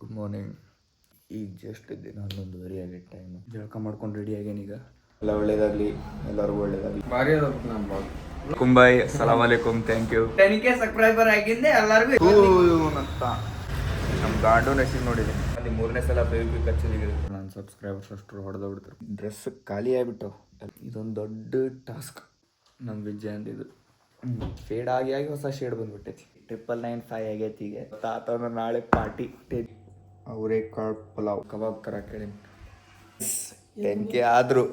Good morning. ಈಗ just ಇದ್ದೀನಿ 11:30 ಆಗಿತ್ತು ಟೈಮ್. ಜಳಕ ಮಾಡ್ಕೊಂಡು ರೆಡಿ ಆಗೇನೀಗ. ಎಲ್ಲ ಒಳ್ಳೇದಾಗಲಿ, ಎಲ್ಲರಿಗೂ ಒಳ್ಳೇದಾಗಲಿ. ಭಾರಿ ಅದ ನಮ್ಮ ಕುಂಬಾಯ್ ಸಲಾಮ್ ಅಲೈಕುಮ್, ಥ್ಯಾಂಕ್ ಯು. 10K ಸಬ್ಸ್ಕ್ರೈಬರ್ ಆಗಿಂದೆ ಎಲ್ಲರಿಗೂ ಅಂತ ನಮ್ಮ ಗಾಂಡು ನಶೀಬ್ ನೋಡಿದ್ದೀನಿ. ಅಲ್ಲಿ 3ನೇ ಸಲ ಬೇಬಿ ಕಚ್ಚಲಿಗೆ ನನ್ನ ಸಬ್ಸ್ಕ್ರೈಬರ್ಸ್ ಅಷ್ಟು ಹೊಡೆದ ಬಿಡ್ತಾರೆ. ಡ್ರೆಸ್ ಖಾಲಿ ಆಗಿಬಿಟ್ಟು ಇದೊಂದು ದೊಡ್ಡ ಟಾಸ್ಕ್ ನಮ್ಮ ವಿಜಯ್ ಅಂದಿದ್ದು. ಫೇಡ್ ಆಗಿ ಹೊಸ ಶೇಡ್ ಬಂದ್ಬಿಟ್ಟೈತಿ. 995 ಆಗೈತಿ. ಈಗ ತಾತನ ನಾಳೆ ಪಾರ್ಟಿ. ಅವರೇ ಕಾಳು ಪಲಾವ್ ಕಬಾಬ್ ಕರ ಕೇಳಿ 10K ಆದರೂ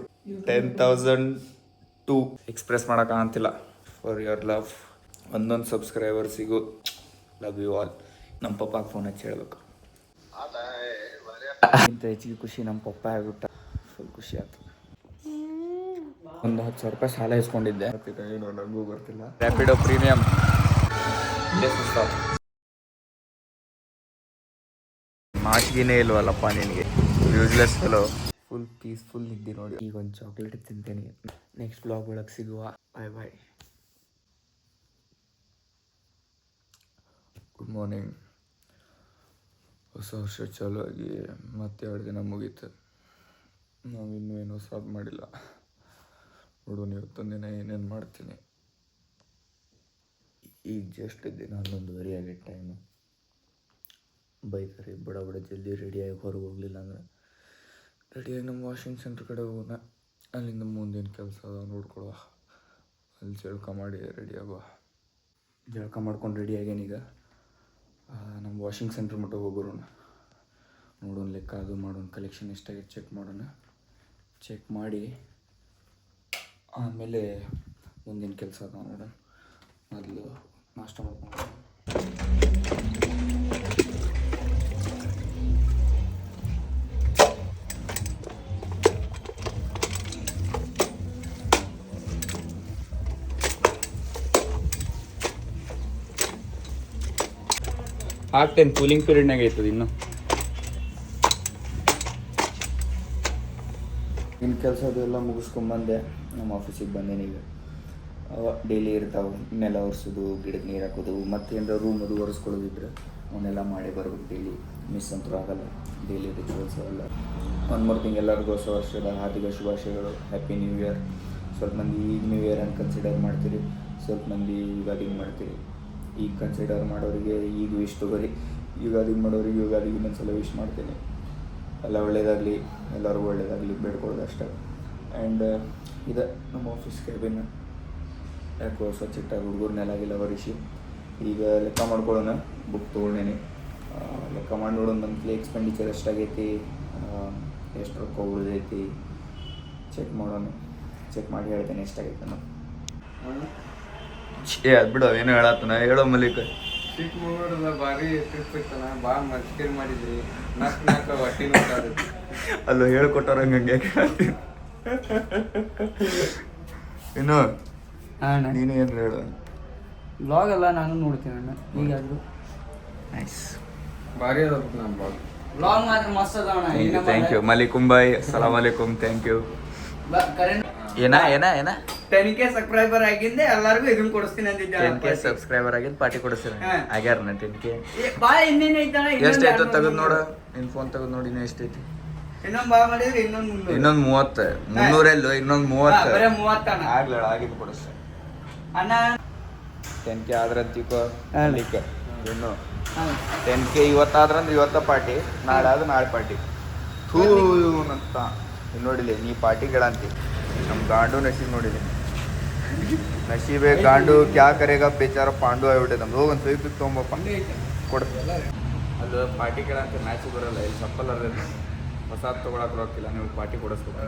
10,002 ಎಕ್ಸ್ಪ್ರೆಸ್ ಮಾಡೋಕ್ಕಾಗಂತಿಲ್ಲ. ಫಾರ್ ಯುವರ್ ಲವ್ ಒಂದೊಂದು ಸಬ್ಸ್ಕ್ರೈಬರ್ಸಿಗೂ ಲವ್ ಯು ಆಲ್. ನಮ್ಮ ಪಪ್ಪಾಗೆ ಫೋನ್ ಹಚ್ಚಿ ಹೇಳ್ಬೇಕು. ಇಂಥ ಹೆಚ್ಚಿಗೆ ಖುಷಿ ನಮ್ಮ ಪಪ್ಪ ಆಗ್ಬಿಟ್ಟ. ಫುಲ್ ಖುಷಿ ಆಯ್ತು. ಒಂದು 10,000 ರೂಪಾಯಿ ಸಾಲ ಇಸ್ಕೊಂಡಿದ್ದೆ. ಏನೋ ನನಗೂ ಬರ್ತಿಲ್ಲ. ರ್ಯಾಪಿಡೋ ಪ್ರೀಮಿಯಂ ಮಾಸ್ಗಿನೇ ಇಲ್ವಲ್ಲಪ್ಪ ನಿನಗೆ, ಯೂಸ್ಲೆಸ್ ಫೆಲೋ. ಫುಲ್ ಪೀಸ್ಫುಲ್ ಇದ್ದಿ ನೋಡಿ. ಈಗ ಒಂದು ಚಾಕ್ಲೇಟ್ ತಿಂತೇನೆ. ನೆಕ್ಸ್ಟ್ ಬ್ಲಾಗ್ ಒಳಗೆ ಸಿಗುವ. Bye bye. Good morning. ಹೊಸ ವರ್ಷ ಚಾಲು ಆಗಿ ಮತ್ತೆ 2 ದಿನ ಮುಗೀತು. ನಾವಿನ್ನೂ ಏನೂ ಸ್ಟಾರ್ಟ್ ಮಾಡಿಲ್ಲ. ನೋಡೋಣ ಇವತ್ತೊಂದು ದಿನ ಏನೇನು ಮಾಡ್ತೀನಿ. ಈಗ ಜಸ್ಟ್ ಇದ್ದೀನಿ 11:30 ಆಗಿತ್ತು ಟೈಮು. ಬೈತಾರೆ ಬಡ ಜಲ್ದಿ ರೆಡಿಯಾಗಿ ಹೊರಗೆ ಹೋಗಲಿಲ್ಲ ಅಂದ್ರೆ. ರೆಡಿಯಾಗಿ ನಮ್ಮ ವಾಷಿಂಗ್ ಸೆಂಟ್ರ್ ಕಡೆ ಹೋಗೋಣ. ಅಲ್ಲಿಂದ ಮುಂದೇನು ಕೆಲಸ ಅದ ನೋಡ್ಕೊಳುವ. ಅಲ್ಲಿ ಜಳಕ ಮಾಡಿ ರೆಡಿ ಆಗುವ. ಜಳಕ ಮಾಡ್ಕೊಂಡು ರೆಡಿ ಆಗೇನೀಗ. ನಮ್ಮ ವಾಷಿಂಗ್ ಸೆಂಟ್ರ್ ಮಟ್ಟ ಹೋಗೋಣ. ನೋಡೋಣ ಲೆಕ್ಕ ಅದು ಮಾಡೋಣ. ಕಲೆಕ್ಷನ್ ಎಷ್ಟಾಗಿದೆ ಚೆಕ್ ಮಾಡೋಣ. ಚೆಕ್ ಮಾಡಿ ಆಮೇಲೆ ಮುಂದಿನ ಕೆಲಸ ಅದ ನೋಡೋಣ. ಮೊದಲು ನಾಷ್ಟ ಮಾಡ್ಕೊಂಡು ಹಾಕ್ತೇನೆ. ಕೂಲಿಂಗ್ ಪೀರಿಯಡ್ನಾಗ ಐತದ ಇನ್ನು. ಇನ್ನು ಕೆಲಸ ಅದೆಲ್ಲ ಮುಗಿಸ್ಕೊಂಬಂದೆ. ನಮ್ಮ ಆಫೀಸಿಗೆ ಬಂದೇನೆ. ಈಗ ಡೈಲಿ ಇರ್ತಾವೆ. ನೆಲ ಒರೆಸೋದು, ಗಿಡಕ್ಕೆ ನೀರು ಹಾಕೋದು, ಮತ್ತೇನಾರ ರೂಮ್ ಅದು ಒರೆಸ್ಕೊಳ್ಳೋದಿದ್ರೆ ಅವನ್ನೆಲ್ಲ ಮಾಡಿ ಬರ್ಬೇಕು. ಡೈಲಿ ಮಿಸ್ ಅಂತೂ ಆಗಲ್ಲ. ಡೈಲಿ ರಿಚುವಲ್ಸ್ ಅವೆಲ್ಲ. ಒನ್ ಮೋರ್ ಥಿಂಗ್, ಎಲ್ಲರಿಗೂ ಹೊಸ ವರ್ಷದ ಹಾರ್ದಿಕ ಶುಭಾಶಯಗಳು. Happy new year. ಸ್ವಲ್ಪ ಮಂದಿ ಈಗ ನ್ಯೂ ಇಯರ್ ಅಂತ ಕನ್ಸಿಡರ್ ಮಾಡ್ತೀರಿ, ಸ್ವಲ್ಪ ಮಂದಿ ಯುಗಾದಿಗೆ ಮಾಡ್ತೀರಿ. ಈಗ ಕನ್ಸಿಡರ್ ಮಾಡೋರಿಗೆ ಈಗ ವಿಶ್ ತೊಗೋರಿ, ಯುಗಾದಿಗೆ ಮಾಡೋರಿಗೆ ಯುಗಾದಿಗೆ ಇನ್ನೊಂದು ಸಲ ವಿಶ್ ಮಾಡ್ತೀನಿ. ಎಲ್ಲ ಒಳ್ಳೇದಾಗಲಿ, ಎಲ್ಲರಿಗೂ ಒಳ್ಳೇದಾಗಲಿ ಬೇಡ್ಕೊಳ್ಳೋದು ಅಷ್ಟೇ. ಆ್ಯಂಡ್ ಇದು ನಮ್ಮ ಆಫೀಸ್ ಕ್ಯಾಬಿನ್. ಯಾಕೋ ಸ್ವಚ್ಛಟ್ಟಾಗಿ ಹುಡುಗರನ್ನೆಲ್ಲಾಗಿಲ್ಲ ಒರೆಸಿ. ಈಗ ಲೆಕ್ಕ ಮಾಡ್ಕೊಳ್ಳೋಣ. ಬುಕ್ ತೊಗೊಂಡೇನೆ. ಲೆಕ್ಕ ಮಾಡಿ ನೋಡೋಣ ಮಂತ್ಲಿ ಎಕ್ಸ್ಪೆಂಡಿಚರ್ ಎಷ್ಟಾಗೈತಿ, ಎಷ್ಟು ರೊಕ್ಕ ಉಳಿದೈತಿ ಚೆಕ್ ಮಾಡೋಣ. ಚೆಕ್ ಮಾಡಿ ಹೇಳ್ತೇನೆ ಎಷ್ಟಾಗೈತೆ ನಾನು. ಅದು ಬಿಡು, ಏನೋ ಹೇಳತ್ತನ. ಹೇಳೋ ಮಲ್ಲಿಕ. ಚಿಕ್ಕಮಗಳೂರದ ಭಾರಿ ಟ್ರಿಪ್ ಇತ್ತಲ್ಲ, ಭಾಳ ಮಸ್ಕೇರಿ ಮಾಡಿದ್ರಿ. ನಾಲ್ಕು ಹೊಟ್ಟೆ ನೋಟಾಗುತ್ತೆ. ಅಲ್ಲೋ ಹೇಳ್ಕೊಟ್ಟಾರ ಹಂಗೆ ಹೇಳ್ತೀನಿ. ಇನ್ನು ಅಣ್ಣ ನೀನು ಏನು ಹೇಳು. ಬ್ಲಾಗ್ ಎಲ್ಲ ನಾನು ನೋಡ್ತೀನಿ ಅಣ್ಣ. ಈಗಾದರೂ ನೈಸ್, ಭಾರಿ ಅದ ನಮ್ಮ ಬ್ಲಾಗ್ ಮಾತ್ರ ಮಸ್ತ್ ಅದ ಅಣ್ಣ. ಥ್ಯಾಂಕ್ ಯು ಮಲಿಕುಂ ಬಾಯ್. ಸಲಾಮ್ ಅಲೈಕುಮ್, ಥ್ಯಾಂಕ್ ಯು. ಏನ 10K ಸಬ್ಸ್ಕ್ರೈಬರ್ ಆಗಿಂದೆ ಎಲ್ಲರಿಗೂ ಇದನ್ನ ಕೊಡಿಸ್ತೀನಿ ಅಂತಿದ್ದೆ. 10K ಸಬ್ಸ್ಕ್ರೈಬರ್ ಆಗಿದ್ದು ಪಾರ್ಟಿ ಕೊಡಿಸ್ತೀನಿ. ಆಗ್ಯಾರ 10K. ಭಾಳ ಇನ್ನೇನು ಐತಣ್ಣ. ಎಷ್ಟಾಯ್ತು ತೆಗೆದು ನೋಡು. ನಿನ್ನ ಫೋನ್ ತೆಗೆದು ನೋಡಿ ಇನ್ನೂ ಎಷ್ಟೈತಿ. ಇನ್ನೊಂದು ಭಾಳ ಮಾಡಿದ್ರೆ ಇನ್ನೊಂದು 30. 300 ಎಲ್ಲೋ ಇನ್ನೊಂದು 30. ಬರೀ 30 ಅಣ್ಣ. ಆಗ್ಲಳ ಆಗಿದ್ದು ಕೊಡಿಸ್ತೀನಿ ಅಣ್ಣ. 10K ಆದ್ರಂತಿಕೋ ಅಲ್ಲಿಕ. ಇನ್ನು 10K ಇವತ್ತಾದ್ರಂದ್ರೆ ಇವತ್ತ ಪಾರ್ಟಿ, ನಾಳೆ ಆದ್ರೆ ನಾಳೆ ಪಾರ್ಟಿ. ಅಂತ ನೋಡಿಲಿ ನೀ ಪಾರ್ಟಿ ಕೇಳಂತಿ. ನಮ್ಮ ಗಾಂಡು ನಶೀಬ್ ನೋಡಿದ್ದೀನಿ. ನಶೀಬೇ ಗಾಂಡು ಕ್ಯಾ ಕರೆಗ ಬೇಚಾರ ಪಾಂಡು ಆಗ್ಬಿಟ್ಟೆ. ನಮ್ದು ಹೋಗಿ ಒಂದು ಸ್ವೀಪ್ ತೊಗೊಂಬಪ್ಪ ಕೊಡು. ಅದು ಪಾರ್ಟಿ ಕೇಳಂತ ಮ್ಯಾಚ್ ಬರೋಲ್ಲ. ಇಲ್ಲಿ ಚಪ್ಪಲ್ ಅರ್ಧ ಹೊಸಾದ್ ತೊಗೊಳಕ್ಕೆ ಹೋಗ್ತಿಲ್ಲ. ನೀವು ಪಾರ್ಟಿ ಕೊಡಿಸ್ಬೇಕು.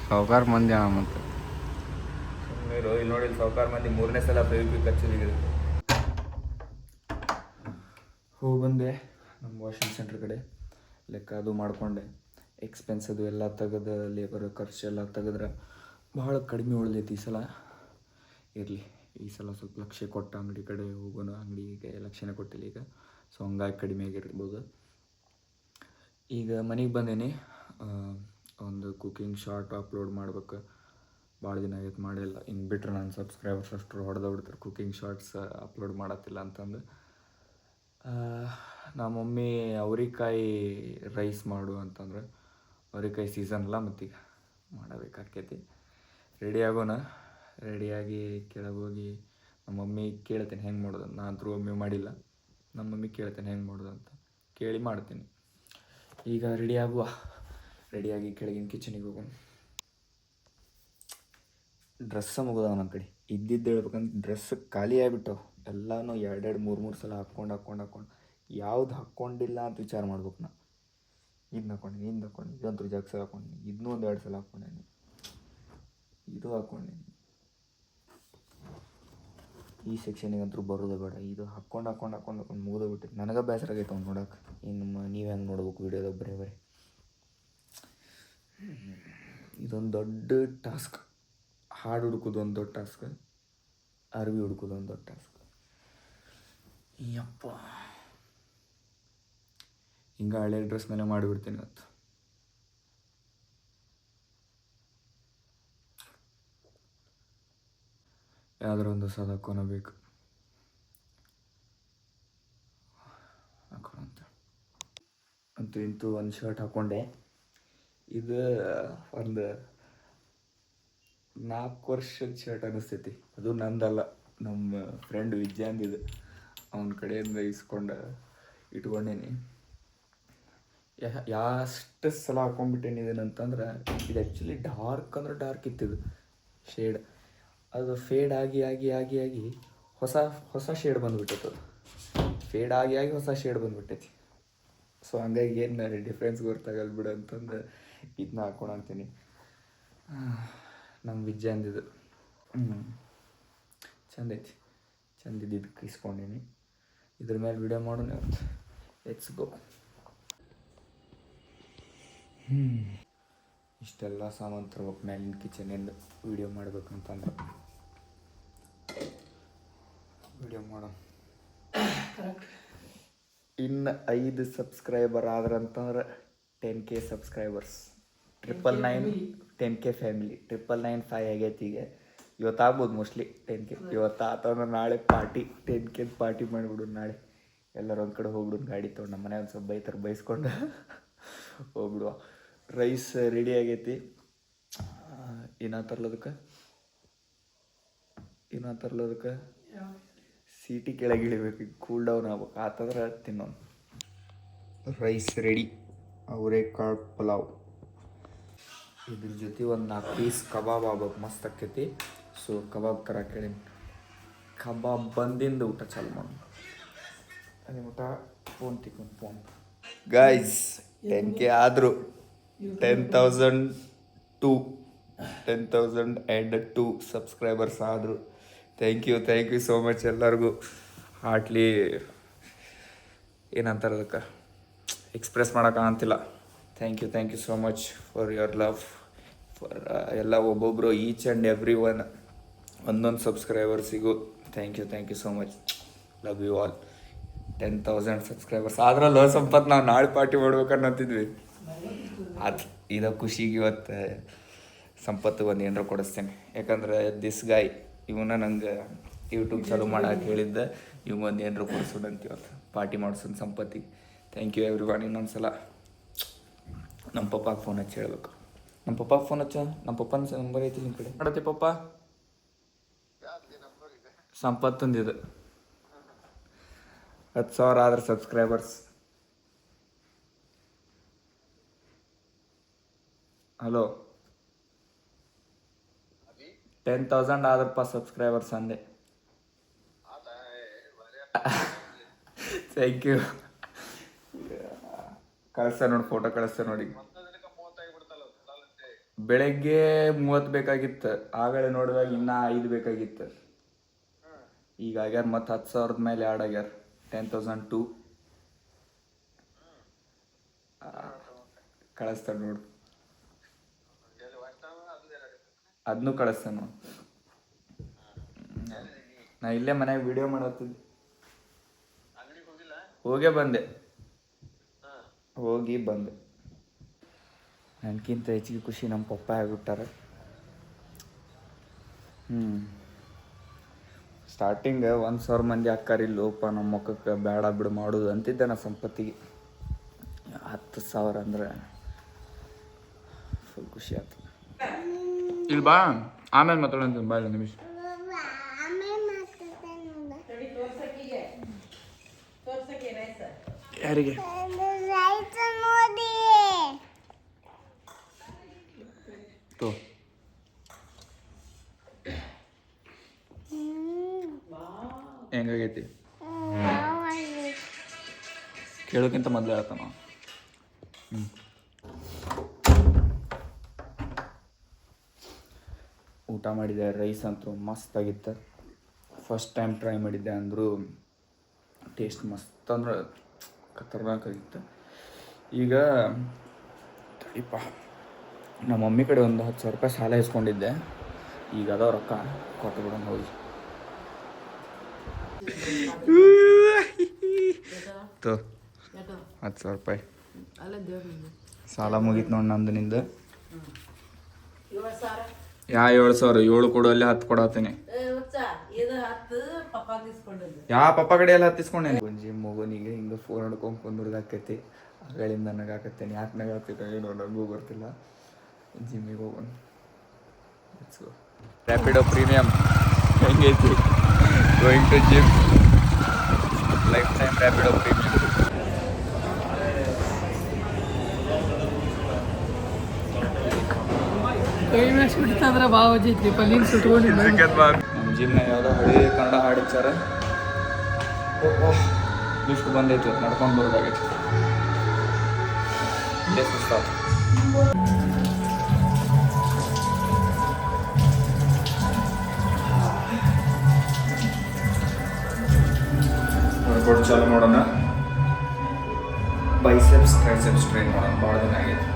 ಸಾವುಕಾರ ಮಂದಿ ಅಣ್ಣ. ಮತ್ತೆ ನೀರು ಇಲ್ಲಿ ನೋಡಿ, ಸಾವುಕಾರ ಮಂದಿ 3ನೇ ಸಲ ಬೇಬಿ ಕಚ್ಚಲಿಗೆ ಹೋಗಿ ಬಂದೆ. ನಮ್ಮ ವಾಷಿಂಗ್ ಸೆಂಟ್ರ್ ಕಡೆ ಲೆಕ್ಕ ಅದು ಮಾಡಿಕೊಂಡೆ. ಎಕ್ಸ್ಪೆನ್ಸ್ ಅದು ಎಲ್ಲ ತೆಗೆದು, ಲೇಬರ್ ಖರ್ಚು ಎಲ್ಲ ತೆಗೆದ್ರೆ ಭಾಳ ಕಡಿಮೆ ಉಳಿದೈತಿ ಈ ಸಲ. ಇರಲಿ, ಈ ಸಲ ಸ್ವಲ್ಪ ಲಕ್ಷ್ಯ ಕೊಟ್ಟ ಅಂಗಡಿ ಕಡೆ ಹೋಗೋಣ. ಅಂಗಡಿಗೆ ಲಕ್ಷ್ಯನೇ ಕೊಟ್ಟಿಲ್ಲ ಈಗ, ಸೊ ಹಂಗಾಗಿ ಕಡಿಮೆ ಆಗಿರ್ಬೋದು. ಈಗ ಮನೆಗೆ ಬಂದೇನೆ. ಒಂದು ಕುಕಿಂಗ್ ಶಾರ್ಟ್ ಅಪ್ಲೋಡ್ ಮಾಡ್ಬೇಕು. ಭಾಳ ದಿನ ಆಗೈತೆ ಮಾಡಿಲ್ಲ. ಇನ್ನು ಬಿಟ್ಟರೆ ನನ್ನ ಸಬ್ಸ್ಕ್ರೈಬರ್ಸ್ ಅಷ್ಟು ಹೊಡೆದೋಗ್ಬಿಡ್ತಾರೆ ಕುಕಿಂಗ್ ಶಾರ್ಟ್ಸ್ ಅಪ್ಲೋಡ್ ಮಾಡತ್ತಿಲ್ಲ ಅಂತಂದು. ನಮ್ಮ ಮಮ್ಮಿ ಅವ್ರೆಕಾಯಿ ರೈಸ್ ಮಾಡು ಅಂತಂದ್ರೆ ಅವ್ರೆಕಾಯಿ ಸೀಸನ್ ಅಲ್ಲ, ಮತ್ತೀಗ ಮಾಡಬೇಕಾಕೈತಿ. ರೆಡಿ ಆಗೋಣ. ರೆಡಿಯಾಗಿ ಕೆಳಗೆ ಹೋಗಿ ನಮ್ಮ ಮಮ್ಮಿ ಕೇಳ್ತೇನೆ ಹೆಂಗೆ ಮಾಡೋದು. ನಾನು ಅಂತೂ ಒಮ್ಮೆ ಮಾಡಿಲ್ಲ. ನಮ್ಮ ಮಮ್ಮಿ ಕೇಳ್ತೇನೆ ಹೆಂಗೆ ಮಾಡೋದು ಅಂತ ಕೇಳಿ ಮಾಡ್ತೀನಿ. ಈಗ ರೆಡಿಯಾಗಿ ಕೆಳಗಿನ ಕಿಚನಿಗೆ ಹೋಗೋಣ. ಡ್ರೆಸ್ಸ ಮುಗಿದವ ನನ್ನ ಕಡೆ. ಇದ್ದಿದ್ದು ಹೇಳ್ಬೇಕಂದ್ರೆ ಡ್ರೆಸ್ ಖಾಲಿ ಆಗಿಬಿಟ್ಟವು. ಎಲ್ಲನೂ 2-3 ಸಲ ಹಾಕ್ಕೊಂಡು ಯಾವ್ದು ಹಾಕ್ಕೊಂಡಿಲ್ಲ ಅಂತ ವಿಚಾರ ಮಾಡ್ಬೇಕು. ನಾ ಇದನ್ನ ಹಾಕ್ಕೊಂಡೀನಿ, ಇದಂತೂ ಜಾಗ ಸಲ ಹಾಕ್ಕೊಂಡಿನಿ, ಇದನ್ನೂ 1-2 ಸಲ ಹಾಕ್ಕೊಂಡೇನಿ, ಇದು ಹಾಕ್ಕೊಂಡೇನಿ. ಈ ಸೆಕ್ಷನಿಗೆ ಅಂತೂ ಬರೋದು ಬೇಡ. ಇದು ಹಾಕ್ಕೊಂಡು ಮುಗಿದೋಗ್ಬಿಟ್ಟಿತ್ತು. ನನಗೆ ಬೇಸರ ಆಗೈತೆ ಅವ್ನು ನೋಡೋಕೆ. ಇನ್ನು ನೀವು ಹೆಂಗೆ ನೋಡ್ಬೇಕು ವೀಡಿಯೋದಾಗ ಬರೀ ಇದೊಂದು ದೊಡ್ಡ ಟಾಸ್ಕ್. ಹಾಡು ಹುಡುಕೋದು ಒಂದು ದೊಡ್ಡ ಟಾಸ್ಕ್, ಅರ್ವಿ ಹುಡುಕೋದು ಒಂದು ದೊಡ್ಡ ಟಾಸ್ಕ್. ಯಪ್ಪ, ಹಿಂಗೆ ಹಳೆ ಡ್ರೆಸ್ ಮೇಲೆ ಮಾಡಿಬಿಡ್ತೀನಿ ಇವತ್ತು. ಯಾವ್ದಾರ ಒಂದು ಹೊಸದು ಹಾಕ್ಕೊಬೇಕು ಅಂತೂ ಒಂದು ಶರ್ಟ್ ಹಾಕ್ಕೊಂಡೆ. ಇದು ಒಂದು 4 ವರ್ಷದ ಶರ್ಟ್ ಅನ್ನಿಸ್ತೈತಿ. ಅದು ನಂದಲ್ಲ, ನಮ್ಮ ಫ್ರೆಂಡ್ ವಿಜಯಂದಿದು. ಅವನ ಕಡೆಯಿಂದ ಇಸ್ಕೊಂಡು ಇಟ್ಕೊಂಡೇನಿ. ಎಷ್ಟು ಸಲ ಹಾಕ್ಕೊಂಡ್ಬಿಟ್ಟೇನಿ ಇದನ್ನಂತಂದ್ರೆ, ಇದು ಆ್ಯಕ್ಚುಲಿ ಡಾರ್ಕ್ ಅಂದ್ರೆ ಡಾರ್ಕ್ ಇತ್ತಿದು ಶೇಡ್. ಅದು ಫೇಡ್ ಆಗಿ ಹೊಸ ಶೇಡ್ ಬಂದುಬಿಟ್ಟೈತೆ. ಫೇಡ್ ಆಗಿ ಹೊಸ ಶೇಡ್ ಬಂದುಬಿಟ್ಟೈತಿ. ಸೊ ಹಂಗಾಗಿ ಏನು ಡಿಫ್ರೆನ್ಸ್ ಗೊತ್ತಾಗಲ್ಲ ಬಿಡು ಅಂತಂದು ಇದನ್ನ ಹಾಕ್ಕೊಳಂತೀನಿ. ನಮ್ಮ ವಿಜಯಂದಿದು ಚಂದ ಐತಿ. ಚಂದಿದ್ದು ಇಸ್ಕೊಂಡೀನಿ. ಇದ್ರ ಮೇಲೆ ವಿಡಿಯೋ ಮಾಡೋಣ ಇವತ್ತು. Let's go. ಇಷ್ಟೆಲ್ಲ ಸಾಮಾನು ತರ್ಬೇಕು ಮೇಲಿನ ಕಿಚನಿಂದ ವಿಡಿಯೋ ಮಾಡ್ಬೇಕಂತಂದ್ರೆ. ವಿಡಿಯೋ ಮಾಡೋಣ. ಇನ್ನು 5 subscriber ಆದ್ರಂತಂದ್ರೆ 10K subscribers. 999 10K family. 999 ಆಗೈತಿ. ಈಗ ಇವತ್ತು ಆಗ್ಬೋದು ಮೋಸ್ಟ್ಲಿ 10K. ಇವತ್ತು ಆತಂದ್ರೆ ನಾಳೆ ಪಾರ್ಟಿ 10K ಪಾರ್ಟಿ ಮಾಡಿಬಿಡೋದು. ನಾಳೆ ಎಲ್ಲರೂ ಒಂದು ಕಡೆ ಹೋಗ್ಬಿಡೋದು. ಗಾಡಿ ತೊಗೊಂಡು ನಮ್ಮ ಮನೆ ಒಂದು ಸ್ವಲ್ಪ ಬೈಸ್ಕೊಂಡು ಹೋಗ್ಬಿಡುವ. ರೈಸ್ ರೆಡಿ ಆಗೈತಿ. ಏನೋ ತರ್ಲೋದಕ್ಕೆ ಸೀಟಿ ಕೆಳಗೆ ಇಳಿಬೇಕು. ಈಗ ಕೂಲ್ ಡೌನ್ ಆಗ್ಬೇಕು. ಆತಂದ್ರೆ ತಿನ್ನೋಣ. Rice ready. ಅವರೆಕಾಳು ಪಲಾವ್. ಇದ್ರ ಜೊತೆ ಒಂದು 4 ಪೀಸ್ ಕಬಾಬ್ ಆಗ್ಬೇಕು. ಮಸ್ತ್ ಆಕೈತಿ. ಸೊ ಕಬಾಬ್ ಥರ ಕೇಳಿ ಕಬಾಬ್ ಬಂದಿಂದ ಊಟ ಚಾಲು ಮಾಡೋಣ. ಅದೇ ಊಟ ಫೋನ್ ಗೈಸ್ 10K ಆದರು. 10,002 ಸಬ್ಸ್ಕ್ರೈಬರ್ಸ್ ಆದರು. ಥ್ಯಾಂಕ್ ಯು ಸೋ ಮಚ್ ಎಲ್ಲರಿಗೂ. ಹಾರ್ಟ್ಲಿ ಏನಂತಾರೆ ಅದಕ್ಕೆ ಎಕ್ಸ್ಪ್ರೆಸ್ ಮಾಡೋಕ್ಕಾಗಂತಿಲ್ಲ. Thank you so much for your love. For ಎಲ್ಲ ಒಬ್ಬೊಬ್ಬರು ಈಚ್ ಆ್ಯಂಡ್ ಎವ್ರಿ ಒನ್ ಒಂದೊಂದು ಸಬ್ಸ್ಕ್ರೈಬರ್ಸಿಗೂ thank you so much. Love you all. 10,000 subscribers ಆದ್ರಲ್ಲ ಸಂಪತ್ ನಾವು ನಾಳೆ ಪಾರ್ಟಿ ಮಾಡ್ಬೇಕನ್ನತ್ತಿದ್ವಿ. ಅದು ಇದೋ ಖುಷಿಗೆ ಇವತ್ತು ಸಂಪತ್ತು ಒಂದು ಏನಾರ ಕೊಡಿಸ್ತೇನೆ. ಯಾಕಂದ್ರೆ ದಿಸ್ ಗಾಯ್ ಇವನ್ನ ನಂಗೆ ಯೂಟ್ಯೂಬ್ ಚಾಲು ಮಾಡಕ್ಕೆ ಹೇಳಿದ್ದೆ. ಒಂದು ಏನಾರ ಕೊಡಿಸೋಣಂತ ಇವತ್ತು ಪಾರ್ಟಿ ಮಾಡಿಸೋಣ ಸಂಪತ್ತಿಗೆ. Thank you everyone. ಇನ್ನೊಂದು ಸಲ ನಮ್ಮ ಪಪ್ಪಾಗೆ ಫೋನ್ ಹಚ್ಚಿ ಹೇಳ್ಬೇಕು. ನಮ್ಮ ಪಪ್ಪಾಗೆ ಫೋನ್ ನಮ್ಮ ಪಪ್ಪನ ನಂಬರ್ ಐತಿ ನಿಮ್ಮ ಕಡೆ. ಮಾಡತ್ತೆ ಪಪ್ಪ ಸಂಪತ್ತೊಂದಿದೆ 10,000 ಆದ್ರೆ ಸಬ್ಸ್ಕ್ರೈಬರ್ಸ್. ಹಲೋ 10,000 ಆದ್ರಪ್ಪ ಸಬ್ಸ್ಕ್ರೈಬರ್ಸ್ ಅಂದೆ. Thank you. ಕಳಿಸ್ತಾ ನೋಡಿ, ಫೋಟೋ ಕಳಿಸ್ತಾ ನೋಡಿ. ಬೆಳಗ್ಗೆ 30 ಬೇಕಾಗಿತ್ತು. ಆಗಲೇ ನೋಡಿದಾಗ ಇನ್ನೂ 5 ಬೇಕಾಗಿತ್ತು. ಈಗ ಆಗ್ಯಾರ ಮತ್ತು 10,000 ಮೇಲೆ ಆ್ಯಡ್ ಆಗ್ಯಾರ. 10,002 ಕಳಿಸ್ತಾನೆ ನೋಡು. ಅದನ್ನೂ ಕಳಿಸ್ತಾನೆ ನೋಡಿ. ನಾ ಇಲ್ಲೇ ಮನೆಯಾಗ ವಿಡಿಯೋ ಮಾಡತ್ತಿದ್ದೆ. ಹೋಗಿ ಬಂದೆ. ನನಗಿಂತ ಹೆಚ್ಚಿಗೆ ಖುಷಿ ನಮ್ಮ ಪಪ್ಪ ಆಗಿಬಿಟ್ಟಾರೆ. ಸ್ಟಾರ್ಟಿಂಗ್ 1,000 ಮಂದಿ ಅಕ್ಕಾರಿಲ್ಲೋಪ ನಮ್ಮ ಮುಖಕ್ಕೆ ಬೇಡ ಬಿಡು ಮಾಡೋದು ಅಂತಿದ್ದೆ ನಾ ಸಂಪತ್ತಿಗೆ. 10,000 ಅಂದ್ರೆ ಫುಲ್ ಖುಷಿ ಆಯ್ತು. ಇಲ್ಲಿ ಬಾ, ಆಮೇಲೆ ಮಾತಾಡೋಂತೀನಿ. ಬಾ, ನಿಮಿಷ. ಯಾರಿಗೆ? ತೋ ಹೆಂಗಾಗೈತಿ ಕೇಳೋಕ್ಕಿಂತ ಮೊದಲೇ ಹೇಳ್ತಾನ. ಊಟ ಮಾಡಿದೆ. ರೈಸ್ ಅಂತೂ ಮಸ್ತಾಗಿತ್ತು. ಫಸ್ಟ್ ಟೈಮ್ ಟ್ರೈ ಮಾಡಿದ್ದೆ ಅಂದರೂ ಟೇಸ್ಟ್ ಮಸ್ತ್ ಅಂದ್ರೆ ಖತರ್ನಾಕಾಗಿತ್ತು. ಈಗ ತಡಿಪ, ನಮ್ಮ ಮಮ್ಮಿ ಕಡೆ ಒಂದು 10,000 ರೂಪಾಯಿ ಸಾಲ ಇಸ್ಕೊಂಡಿದ್ದೆ. ಈಗ ಅದಾವ ರೊಕ್ಕ ಕೊಟ್ಟು ಬಿಡೋಣ ಹೋಗಿ. ತೋ 10,000 ರೂಪಾಯಿ ಸಾಲ ಮುಗೀತು ನೋಡಿ ನಂದು ನಿಂದ. 7,000 7 ಕೊಡುವಲ್ಲಿ 10 ಕೊಡತ್ತೀನಿ. ಪಪ್ಪ ಕಡೆ ಎಲ್ಲ 10 ಇಸ್ಕೊಂಡೇನೆ. ಜಿಮ್ ಹೋಗೋನಿಗೆ ಹಿಂಗೆ ಫೋನ್ ಹಿಡ್ಕೊಂಡು ಕುಂದ್ರದಾಕೈತಿ. ಅಗಳಿಂದ ನನಗಾಕತ್ತೇನೆ. ಯಾಕೆ ನಗಾಗ್ತೈತೆ ಏನೋ ನನಗೂ ಗೊತ್ತಿಲ್ಲ. ಜಿಮ್ಮಿಗೆ ಹೋಗೋಣ. ರ್ಯಾಪಿಡೋ ಪ್ರೀಮಿಯಮ್ ಹೆಂಗೈತಿ? Going to gym lifetime Rapido premium. ನಮ್ಮ ಜಿಮ್ನ ಯಾವುದೋ ಹಳೆ ಕನ್ನಡ ಹಾಡಿಚ್ಚಾರ. ಇಷ್ಟು ಬಂದೈತಿ ನಡ್ಕೊಂಡು ಬರೋದಾಗೈತಿ. ಇಲ್ಲೇ ಸುಸ್ತಾತು. ವರ್ಕೌಟ್ ಚಾಲು ಮಾಡೋಣ. ಬೈಸೆಪ್ಸ್ ಟ್ರೈಸೆಪ್ಸ್ ಟ್ರೈನ್ ಮಾಡೋಣ. ಭಾಳ ದಿನ ಆಗೈತಿ.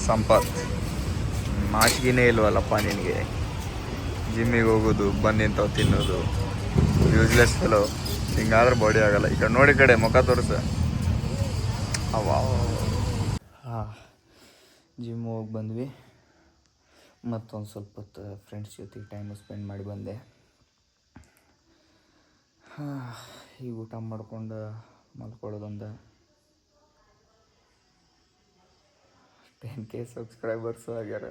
ಸಂಪತ್, ಮಾಸಿಗೆನೇ ಇಲ್ವಲ್ಲಪ್ಪ ನಿನಗೆ. ಜಿಮ್ಮಿಗೆ ಹೋಗೋದು, ಬಂದು ನಿಂತಾವು ತಿನ್ನೋದು, ಯೂಸ್ಲೆಸ್ ಫೆಲೋ. ಹಿಂಗಾದ್ರೆ ಬಾಡಿ ಆಗಲ್ಲ. ಈ ಕಡೆ ನೋಡಿ, ಕಡೆ ಮುಖ ತೋರಿಸ. ಜಿಮ್ ಹೋಗಿ ಬಂದ್ವಿ. ಮತ್ತೊಂದು ಸ್ವಲ್ಪ ಹೊತ್ತು ಫ್ರೆಂಡ್ಸ್ ಜೊತೆಗೆ ಟೈಮ್ ಸ್ಪೆಂಡ್ ಮಾಡಿ ಬಂದೆ. ಈಗ ಊಟ ಮಾಡ್ಕೊಂಡು ಮಲ್ಕೊಳ್ಳೋದೊಂದು. 10K ಸಬ್ಸ್ಕ್ರೈಬರ್ಸು ಆಗ್ಯಾರ.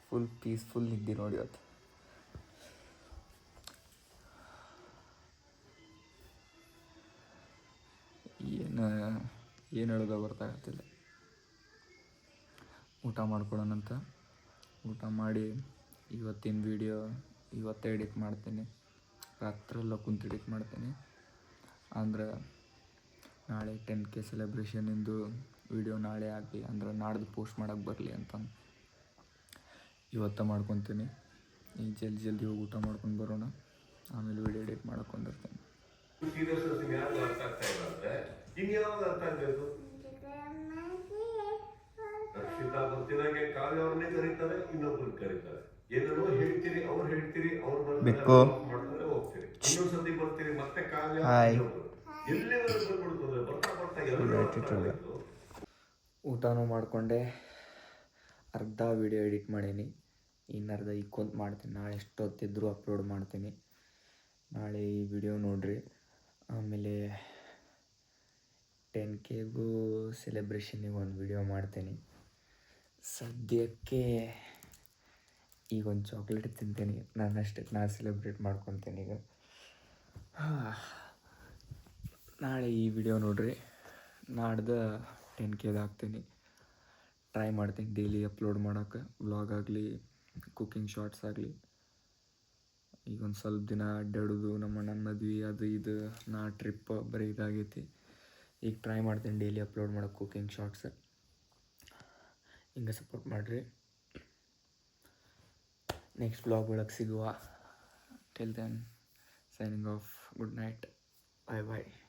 ಫುಲ್ ಪೀಸ್ಫುಲ್ ನಿದ್ದೆ ನೋಡಿ ಇವತ್ತು. ಏನು ಹೇಳೋದು ಗೊತ್ತಾಗ್ತಿಲ್ಲ. ಊಟ ಮಾಡ್ಕೊಳ್ಳೋಣಂತ. ಊಟ ಮಾಡಿ ಇವತ್ತಿನ ವೀಡಿಯೋ ಇವತ್ತೇ ಎಡಿಟ್ ಮಾಡ್ತೀನಿ. ರಾತ್ರೆಲ್ಲ ಕುಂತು ಎಡಿಟ್ ಮಾಡ್ತೀನಿ. ಅಂದ್ರೆ ನಾಳೆ 10K ಸೆಲೆಬ್ರೇಷನಿಂದು ವೀಡಿಯೋ ನಾಳೆ ಆಗಲಿ, ಅಂದ್ರೆ ನಾಡ್ದು ಪೋಸ್ಟ್ ಮಾಡೋಕ್ಕೆ ಬರಲಿ ಅಂತ ಇವತ್ತು ಮಾಡ್ಕೊತೀನಿ. ಈಗ ಜಲ್ದಿ ಹೋಗಿ ಊಟ ಮಾಡ್ಕೊಂಡು ಬರೋಣ. ಆಮೇಲೆ ವೀಡಿಯೋ ಎಡಿಟ್ ಮಾಡ್ಕೊಂಡಿರ್ತೀನಿ. ರಕ್ಷಿತಾ ಬರ್ತಿದಂಗೆ ಕಾವ್ಯ ಅವ್ರನ್ನೇ ಕರೀತಾರೆ, ಇನ್ನೊಬ್ರು ಕರೀತಾರೆ. ಏನೇನೋ ಹೇಳ್ತೀರಿ, ಅವ್ರು ಹೇಳ್ತೀರಿ, ಅವ್ರು ಮಾಡ್ತಾರೆ, ಹೋಗ್ತೀರಿ. ಇನ್ನೊಂದ್ಸತಿ ಬರ್ತೀರಿ, ಮತ್ತೆ ಕಾವ್ಯ ಎಲ್ಲಿವರೆಗೂ ಬಂದ್ಬಿಡ್ತದೆ. ಬರ್ತಾ ಬರ್ತಾ ಎಲ್ಲ ಊಟನೂ ಮಾಡಿಕೊಂಡೆ. ಅರ್ಧ ವೀಡಿಯೋ ಎಡಿಟ್ ಮಾಡೀನಿ. ಇನ್ನರ್ಧ ಈಗ ಕುಂತು ಮಾಡ್ತೀನಿ. ನಾಳೆ ಎಷ್ಟೊತ್ತಿದ್ರೂ ಅಪ್ಲೋಡ್ ಮಾಡ್ತೀನಿ. ನಾಳೆ ಈ ವಿಡಿಯೋ ನೋಡಿರಿ. ಆಮೇಲೆ 10Kಗೂ ಸೆಲೆಬ್ರೇಷನಿಗೆ ಒಂದು ವಿಡಿಯೋ ಮಾಡ್ತೀನಿ. ಸದ್ಯಕ್ಕೆ ಈಗ ಒಂದು ಚಾಕ್ಲೇಟ್ ತಿಂತೀನಿ. ನನ್ನಷ್ಟಕ್ಕೆ ನಾನು ಸೆಲೆಬ್ರೇಟ್ ಮಾಡ್ಕೊತೀನಿ ಈಗ. ನಾಳೆ ಈ ವಿಡಿಯೋ ನೋಡಿರಿ. ನಾಡ್ದು 10Kದು ಹಾಕ್ತೀನಿ. ಟ್ರೈ ಮಾಡ್ತೀನಿ ಡೈಲಿ ಅಪ್ಲೋಡ್ ಮಾಡೋಕ್ಕೆ. ವ್ಲಾಗ್ ಆಗಲಿ, ಕುಕ್ಕಿಂಗ್ ಶಾರ್ಟ್ಸ್ ಆಗಲಿ. ಈಗ ಒಂದು ಸ್ವಲ್ಪ ದಿನ ಅಡ್ಡಾಡೋದು, ನಮ್ಮ ಅಣ್ಣನ ಮದ್ವೆ, ಅದು ಇದು, ನಾ ಟ್ರಿಪ್ ಬರೀ ಇದಾಗೈತಿ. ಈಗ ಟ್ರೈ ಮಾಡ್ತೀನಿ ಡೈಲಿ ಅಪ್ಲೋಡ್ ಮಾಡೋಕ್ಕೆ ಕುಕ್ಕಿಂಗ್ ಶಾರ್ಟ್ಸ್. ಹಿಂಗೆ ಸಪೋರ್ಟ್ ಮಾಡಿರಿ. ನೆಕ್ಸ್ಟ್ ಬ್ಲಾಗ್ ಒಳಗೆ ಸಿಗುವ. Till then signing off. Good night. Bye ಬಾಯ್.